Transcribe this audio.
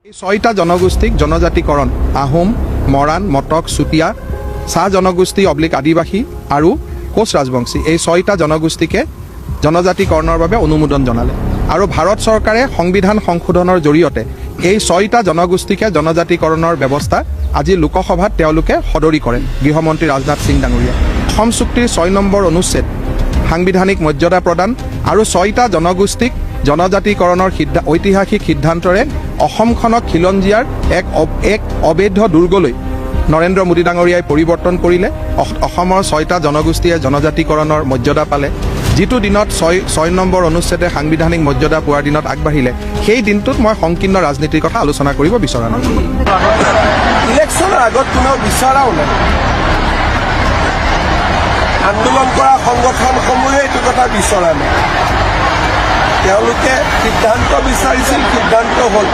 এই ছয়টা জনগোষ্ঠীক জনজাতিকৰণ আহোম মৰাণ মটক চুতীয়া চাহ জনগোষ্ঠী অব্লিক আদিবাসী আৰু কোচ ৰাজবংশী এই ছয়টা জনগোষ্ঠীকে জনজাতিকৰণৰ বাবে অনুমোদন জনালে আৰু ভাৰত চৰকাৰে সংবিধান সংশোধনৰ জৰিয়তে এই ছয়টা জনগোষ্ঠীকে জনজাতিকৰণৰ ব্যৱস্থা আজি লোকসভাত তেওঁলোকে সদৰি কৰে গৃহমন্ত্ৰী ৰাজনাথ সিং ডাঙৰীয়া অসম চুক্তিৰ 6 নম্বৰ অনুচ্ছেদ সাংবিধানিক মৰ্যাদা প্ৰদান আৰু ছয়টা জনগোষ্ঠীক জনজাতিকৰণৰ ঐতিহাসিক সিদ্ধান্তৰে অসমখনক খিলঞ্জীয়াৰ এক অবৈধ দুৰ্গলৈ নৰেন্দ্ৰ মোদী ডাঙৰীয়াই পৰিৱৰ্তন কৰিলে অসমৰ ছয়টা জনগোষ্ঠীয়ে জনজাতিকৰণৰ মৰ্যাদা পালে যিটো দিনত 6 নম্বৰ অনুচ্ছেদে সাংবিধানিক মৰ্যাদা পোৱাৰ দিনত আগবাঢ়িলে সেই দিনটোত মই সংকীৰ্ণ ৰাজনীতিৰ কথা আলোচনা কৰিব বিচৰা নাই ইলেকশ্যনৰ আগত কোনো বিচৰাও নাই আন্দোলন কৰা সংগঠনসমূহে এইটো কথা বিচৰা নাই তেওঁলোকে সিদ্ধান্ত বিচাৰিছিল সিদ্ধান্ত হ'ল